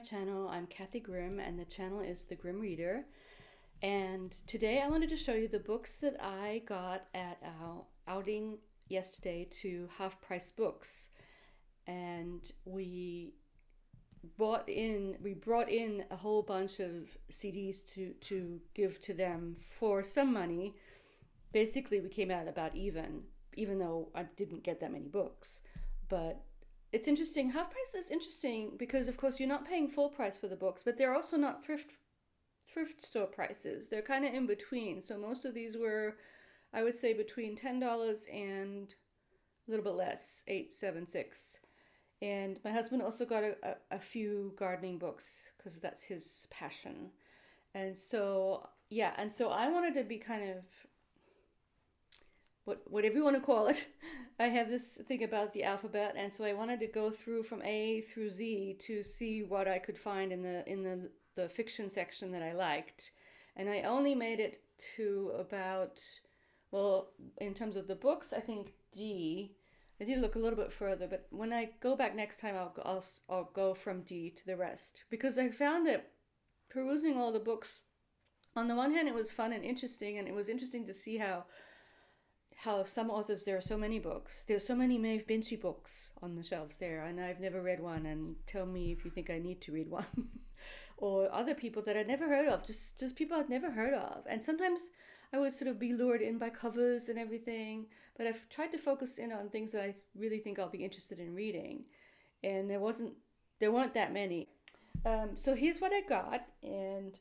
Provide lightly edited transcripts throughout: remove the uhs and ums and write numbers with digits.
channel. I'm Kathy Grimm, and the channel is The Grimm Reader. And today I wanted to show you the books that I got at our outing yesterday to Half Price Books. And we brought in a whole bunch of CDs to give to them for some money. Basically, we came out about even though I didn't get that many books. But it's interesting. Half price is interesting because, of course, you're not paying full price for the books, but they're also not thrift store prices. They're kind of in between. So most of these were, I would say, between $10 and a little bit less, $8.76. And my husband also got a few gardening books because that's his passion. And so, yeah, and so I wanted to be kind of whatever you want to call it. I have this thing about the alphabet, and so I wanted to go through from A through Z to see what I could find in the fiction section that I liked. And I only made it to about, well, in terms of the books, I think D. I did look a little bit further, but when I go back next time, I'll go from D to the rest, because I found that perusing all the books, on the one hand, it was fun and interesting, and it was interesting to see how some authors, there are so many books. There's so many Maeve Binchy books on the shelves there, and I've never read one, and tell me if you think I need to read one. Or other people that I'd never heard of, just people I'd never heard of. And sometimes I would sort of be lured in by covers and everything, but I've tried to focus in on things that I really think I'll be interested in reading. And there weren't that many. So here's what I got, and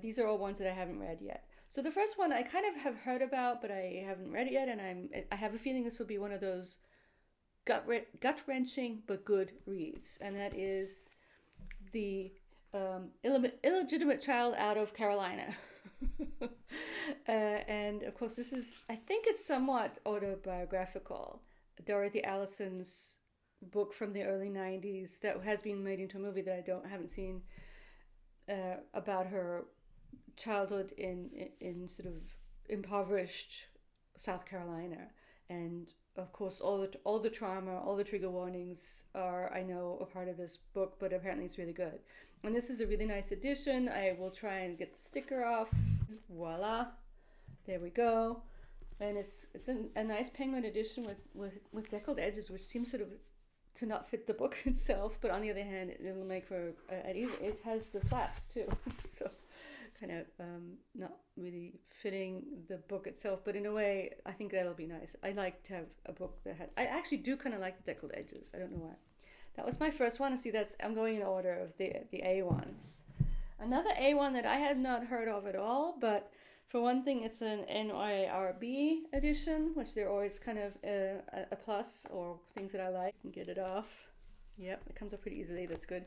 these are all ones that I haven't read yet. So the first one I kind of have heard about, but I haven't read it yet, and I have a feeling this will be one of those gut-wrenching but good reads, and that is the illegitimate child out of Carolina. And of course I think it's somewhat autobiographical. Dorothy Allison's book from the early 90s that has been made into a movie that I haven't seen, about her childhood in sort of impoverished South Carolina. And of course all the trauma, all the trigger warnings are, I know, a part of this book, but apparently it's really good. And this is a really nice edition. I will try and get the sticker off. Voila, there we go. And it's a nice penguin edition with deckled edges, which seems sort of to not fit the book itself, but on the other hand, it'll make for it has the flaps too, so kind of not really fitting the book itself, but in a way I think that'll be nice. I like to have a book that I actually do kind of like the deckled edges. I don't know why. That was my first one. See, I'm going in order of the A ones. Another A one that I had not heard of at all, but for one thing, it's an NIRB edition, which they're always kind of a plus, or things that I like. I can get it off. Yep, it comes up pretty easily. That's good.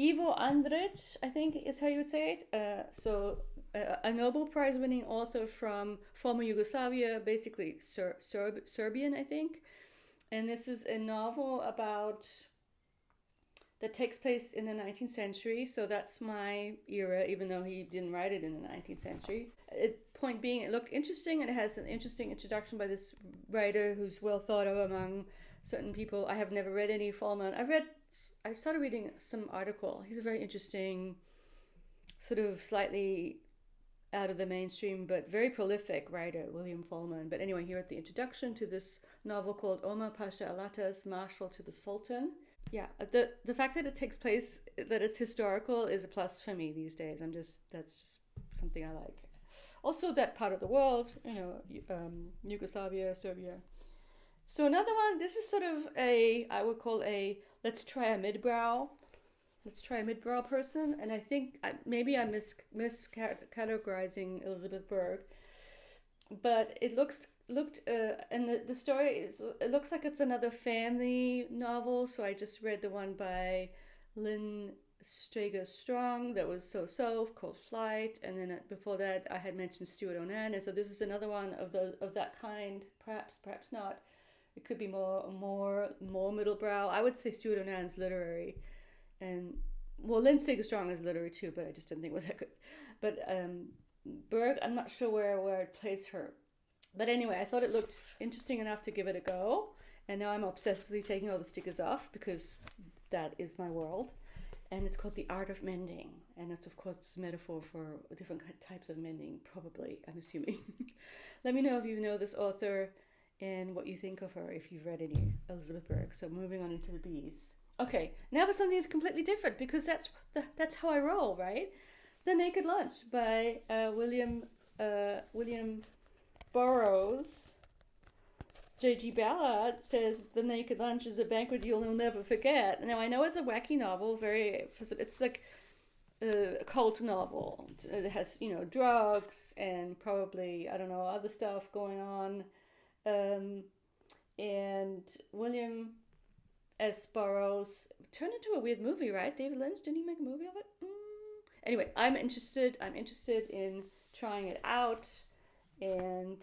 Ivo Andrić, I think is how you would say it. So a Nobel Prize winning author from former Yugoslavia, basically Serbian, I think. And this is a novel that takes place in the 19th century. So that's my era, even though he didn't write it in the 19th century. Point being, it looked interesting, and it has an interesting introduction by this writer who's well thought of among certain people. I have never read any Fallman. I started reading some article. He's a very interesting, sort of slightly out of the mainstream, but very prolific writer, William Fallman. But anyway, here at the introduction to this novel called Omar Pasha Alatta's Marshal to the Sultan. Yeah, the fact that it takes place, that it's historical, is a plus for me these days. That's just something I like. Also, that part of the world, Yugoslavia, Serbia. So another one, this is sort of I would call let's try a midbrow person. And I think maybe I'm miscategorizing Elizabeth Berg, but it looked and the story it looks like it's another family novel. So I just read the one by Lynn Strager Strong that was so Cold Flight, and then before that I had mentioned Stuart Onan, and so this is another one of that kind. Perhaps not. It could be more middlebrow. I would say Stuart Onan's literary, and Lynn Strager Strong is literary too, but I just didn't think it was that good. But Berg, I'm not sure where I'd place her. But anyway, I thought it looked interesting enough to give it a go, and now I'm obsessively taking all the stickers off because that is my world. and it's called The Art of Mending, and it's of course a metaphor for different types of mending, probably, I'm assuming. Let me know if you know this author and what you think of her, if you've read any Elizabeth Berg. So moving on into the B's. Okay, now for something that's completely different, because that's how I roll, right? The Naked Lunch by William Burroughs. J.G. Ballard says The Naked Lunch is a banquet you'll never forget. Now, I know it's a wacky novel, it's like a cult novel. It has, drugs and probably, I don't know, other stuff going on. And William S. Burroughs turned into a weird movie, right? David Lynch, didn't he make a movie of it? Anyway, I'm interested in trying it out, and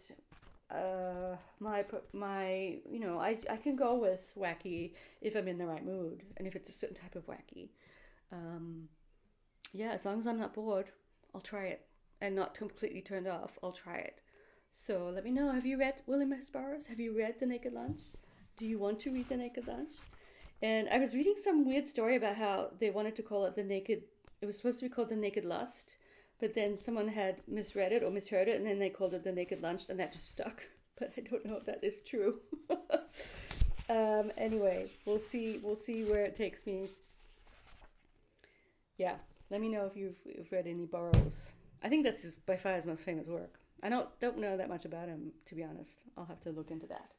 I can go with wacky if I'm in the right mood, and if it's a certain type of wacky. As long as I'm not bored, I'll try it, and not completely turned off, I'll try it. So let me know, have you read William S. Burroughs? Have you read The Naked Lunch? Do you want to read The Naked Lunch? And I was reading some weird story about how they wanted to call it it was supposed to be called The Naked Lust, but then someone had misread it or misheard it, and then they called it The Naked Lunch, and that just stuck. But I don't know if that is true. Anyway, we'll see where it takes me. Yeah, let me know if you've read any Burroughs. I think this is by far his most famous work. I don't know that much about him, to be honest. I'll have to look into that.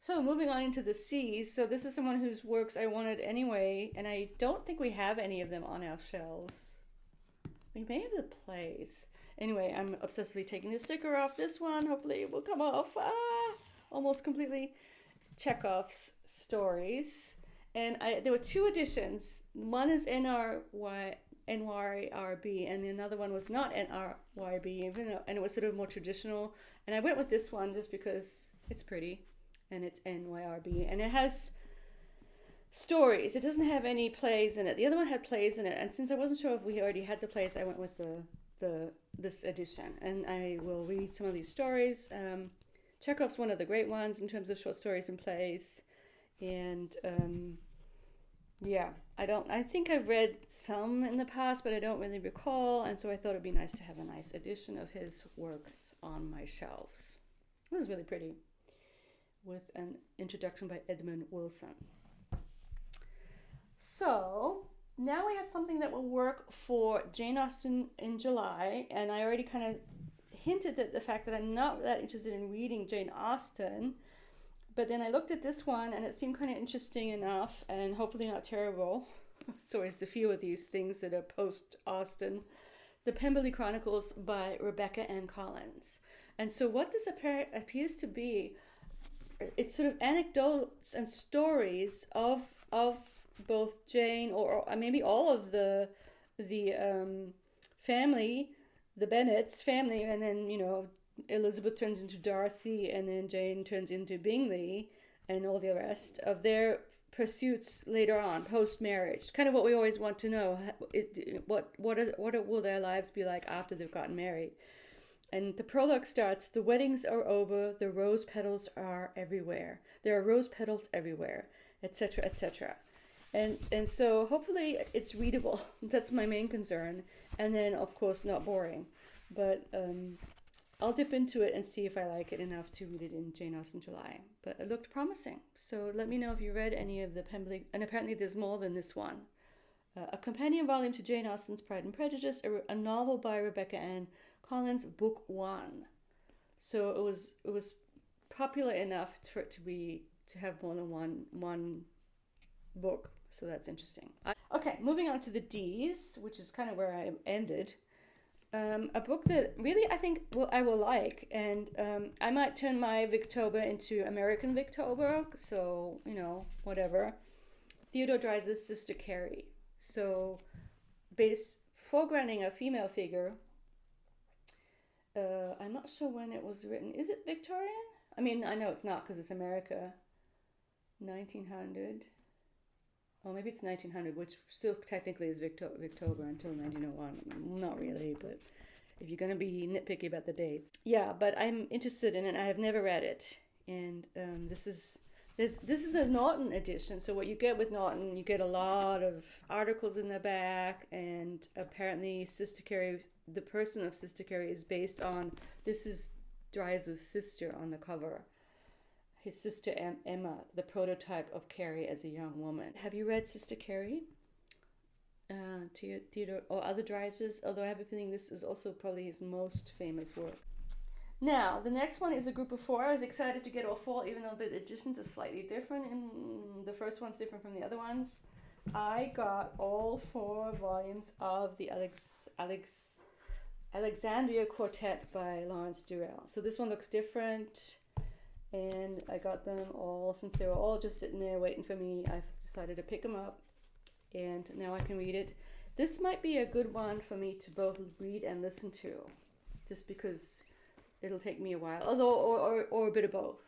So moving on into the C's. So this is someone whose works I wanted anyway, and I don't think we have any of them on our shelves. We may have the plays. Anyway, I'm obsessively taking the sticker off this one. Hopefully it will come off almost completely. Chekhov's stories. And there were two editions. One is NYRB, and another one was not NYRB, and it was sort of more traditional. And I went with this one just because it's pretty, and it's NYRB, and it has stories. It doesn't have any plays in it. The other one had plays in it, and since I wasn't sure if we already had the plays, I went with this edition. And I will read some of these stories. Chekhov's one of the great ones in terms of short stories and plays, and I think I've read some in the past, but I don't really recall, and so I thought it'd be nice to have a nice edition of his works on my shelves. This is really pretty, with an introduction by Edmund Wilson. So now we have something that will work for Jane Austen in July, and I already kind of hinted at the fact that I'm not that interested in reading Jane Austen, but then I looked at this one and it seemed kind of interesting enough, and hopefully not terrible. It's always a few of these things that are post-Austen. The Pemberley Chronicles by Rebecca Ann Collins. And so what this appears to be, it's sort of anecdotes and stories of both Jane or maybe all of the family, the Bennets family, and then, Elizabeth turns into Darcy, and then Jane turns into Bingley, and all the rest of their pursuits later on, post-marriage. Kind of what we always want to know. What will their lives be like after they've gotten married? And the prologue starts, "The weddings are over, the rose petals are everywhere. There are rose petals everywhere," etc., etc. And so hopefully it's readable. That's my main concern. And then, of course, not boring. But I'll dip into it and see if I like it enough to read it in Jane Austen July. But it looked promising. So let me know if you read any of the Pemberley, and apparently there's more than this one. A companion volume to Jane Austen's Pride and Prejudice, a novel by Rebecca Ann Collins, book 1. So it was popular enough for it to have more than one book. So that's interesting. Okay, moving on to the D's, which is kind of where I ended. A book that really I think I will like, and I might turn my Victober into American Victober, so, whatever. Theodore Dreiser's Sister Carrie. So, foregrounding a female figure. I'm not sure when it was written. Is it Victorian? I mean, I know it's not because it's America. 1900. Oh, maybe it's 1900, which still technically is Victober until 1901. Not really, but if you're going to be nitpicky about the dates. Yeah, but I'm interested in it. I have never read it. And this is This is a Norton edition. So what you get with Norton, you get a lot of articles in the back, and apparently Sister Carrie, the person of Sister Carrie, is based on, this is Dries' sister on the cover. His sister Emma, the prototype of Carrie as a young woman. Have you read Sister Carrie? Theodore or other Dries'? Although I have a feeling this is also probably his most famous work. Now, the next one is a group of 4. I was excited to get all 4, even though the editions are slightly different. And the first one's different from the other ones. I got all 4 volumes of the Alexandria Quartet by Lawrence Durrell. So this one looks different, and I got them all, since they were all just sitting there waiting for me, I've decided to pick them up, and now I can read it. This might be a good one for me to both read and listen to, just because it'll take me a while, although or a bit of both.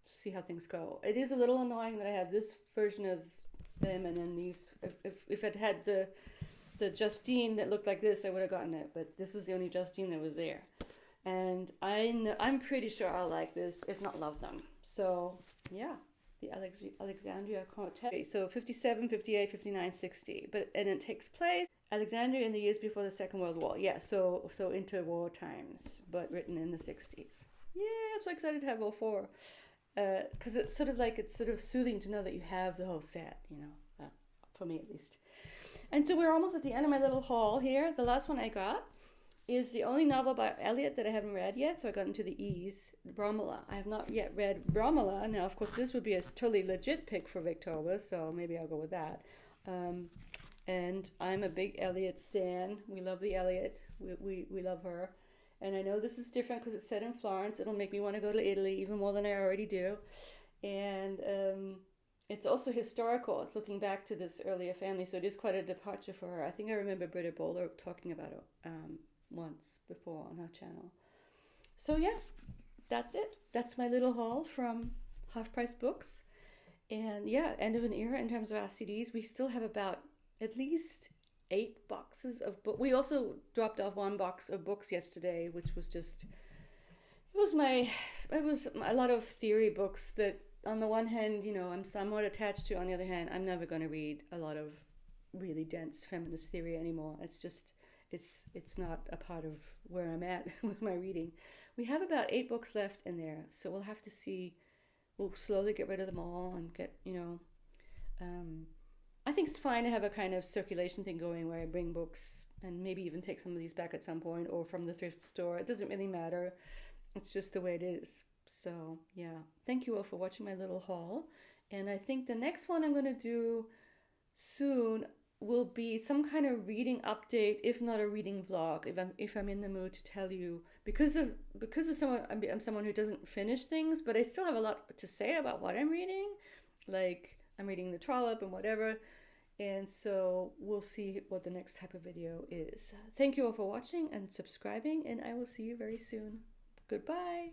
See how things go. It is a little annoying that I have this version of them and then these. If I'd had the Justine that looked like this, I would have gotten it. But this was the only Justine that was there, and I'm pretty sure I'll like this, if not love them. So yeah, the Alexandria Quartet. So 57, 58, 59, 60. And it takes place Alexandria in the years before the Second World War. Yeah, so interwar times, but written in the 60s. Yeah, I'm so excited to have all 4. Because it's sort of soothing to know that you have the whole set, for me at least. And so we're almost at the end of my little haul here. The last one I got is the only novel by Eliot that I haven't read yet, so I got into the E's, Ramallah. I have not yet read Ramallah. Now, of course, this would be a totally legit pick for Victober, so maybe I'll go with that. And I'm a big Eliot stan. We love the Eliot. We love her. And I know this is different because it's set in Florence. It'll make me want to go to Italy even more than I already do. And it's also historical. It's looking back to this earlier family, so it is quite a departure for her. I think I remember Britta Bowler talking about it once before on her channel. So yeah, that's it. That's my little haul from Half Price Books. And yeah, end of an era in terms of our CDs. We still have about at least 8 boxes of books. We also dropped off 1 box of books yesterday, which was just, it was a lot of theory books that on the one hand, I'm somewhat attached to. On the other hand, I'm never going to read a lot of really dense feminist theory anymore. It's just, it's not a part of where I'm at with my reading. We have about 8 books left in there, so we'll have to see. We'll slowly get rid of them all and get, I think it's fine to have a kind of circulation thing going where I bring books and maybe even take some of these back at some point or from the thrift store. It doesn't really matter. It's just the way it is. So yeah, thank you all for watching my little haul. And I think the next one I'm going to do soon will be some kind of reading update, if not a reading vlog, if I'm in the mood to tell you, because of someone, I'm someone who doesn't finish things, but I still have a lot to say about what I'm reading. Like, I'm reading the Trollop and whatever, and so we'll see what the next type of video is. Thank you all for watching and subscribing, and I will see you very soon. Goodbye.